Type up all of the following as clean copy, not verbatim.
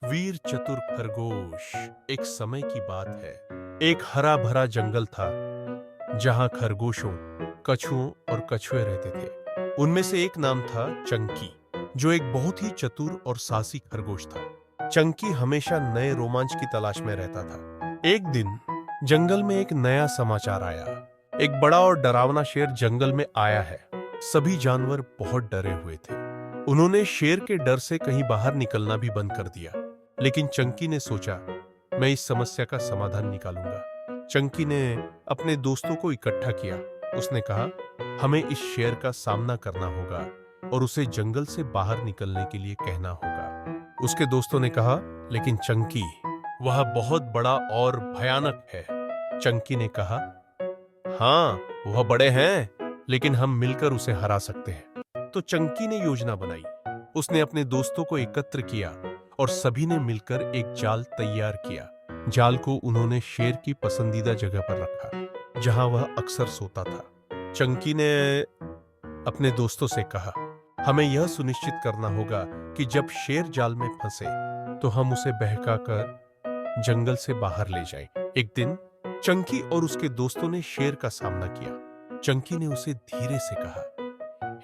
वीर चतुर खरगोश। एक समय की बात है। एक हरा भरा जंगल था जहां खरगोशों, कछुओं और कछुए रहते थे। उनमें से एक नाम था चंकी, जो एक बहुत ही चतुर और साहसी खरगोश था। चंकी हमेशा नए रोमांच की तलाश में रहता था। एक दिन जंगल में एक नया समाचार आया। एक बड़ा और डरावना शेर जंगल में आया है। सभी जानवर बहुत डरे हुए थे। उन्होंने शेर के डर से कहीं बाहर निकलना भी बंद कर दिया। लेकिन चंकी ने सोचा, मैं इस समस्या का समाधान निकालूंगा। चंकी ने अपने दोस्तों को इकट्ठा किया। उसने कहा, हमें इस शेर का सामना करना होगा और उसे जंगल से बाहर निकलने के लिए कहना होगा। उसके दोस्तों ने कहा, लेकिन चंकी, वह बहुत बड़ा और भयानक है। चंकी ने कहा, हाँ, वह बड़े हैं, लेकिन हम मिलकर उसे हरा सकते हैं। तो चंकी ने योजना बनाई। उसने अपने दोस्तों को एकत्र किया और सभी ने मिलकर एक जाल तैयार किया। जाल को उन्होंने शेर की पसंदीदा जगह पर रखा, जहां वह अक्सर सोता था। चंकी ने अपने दोस्तों से कहा, हमें यह सुनिश्चित करना होगा कि जब शेर जाल में फंसे तो हम उसे बहकाकर जंगल से बाहर ले जाएं। एक दिन चंकी और उसके दोस्तों ने शेर का सामना किया। चंकी ने उसे धीरे से कहा,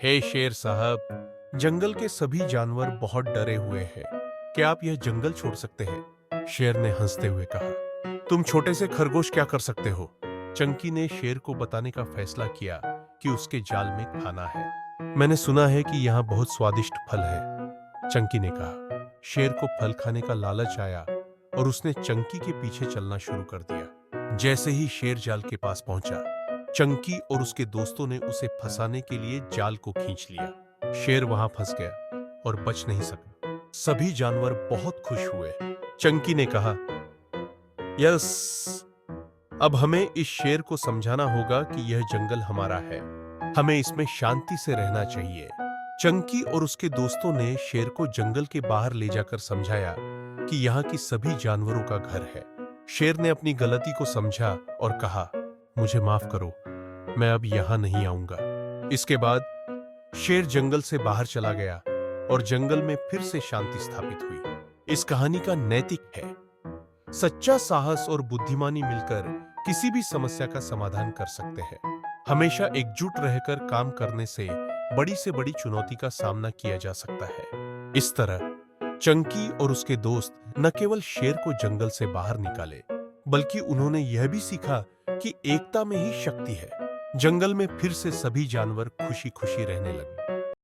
हे शेर साहब, जंगल के सभी जानवर बहुत डरे हुए हैं। क्या आप यह जंगल छोड़ सकते हैं? शेर ने हंसते हुए कहा, तुम छोटे से खरगोश क्या कर सकते हो? चंकी ने शेर को बताने का फैसला किया कि उसके जाल में खाना है। मैंने सुना है कि यहाँ बहुत स्वादिष्ट फल है, चंकी ने कहा। शेर को फल खाने का लालच आया और उसने चंकी के पीछे चलना शुरू कर दिया। जैसे ही शेर जाल के पास पहुंचा, चंकी और उसके दोस्तों ने उसे फंसाने के लिए जाल को खींच लिया। शेर वहां फंस गया और बच नहीं सका। सभी जानवर बहुत खुश हुए। चंकी ने कहा, यस, अब हमें इस शेर को समझाना होगा कि यह जंगल हमारा है। हमें इसमें शांति से रहना चाहिए। चंकी और उसके दोस्तों ने शेर को जंगल के बाहर ले जाकर समझाया कि यहाँ की सभी जानवरों का घर है। शेर ने अपनी गलती को समझा और कहा, मुझे माफ करो, मैं अब यहां नहीं आऊंगा। इसके बाद शेर जंगल से बाहर चला गया और जंगल में फिर से शांति स्थापित हुई। इस कहानी का नैतिक है, सच्चा साहस और बुद्धिमानी मिलकर किसी भी समस्या का समाधान कर सकते हैं। हमेशा एकजुट रहकर काम करने से बड़ी चुनौती का सामना किया जा सकता है। इस तरह चंकी और उसके दोस्त न केवल शेर को जंगल से बाहर निकाले, बल्कि उन्होंने यह भी सीखा कि एकता में ही शक्ति है। जंगल में फिर से सभी जानवर खुशी खुशी रहने लगे।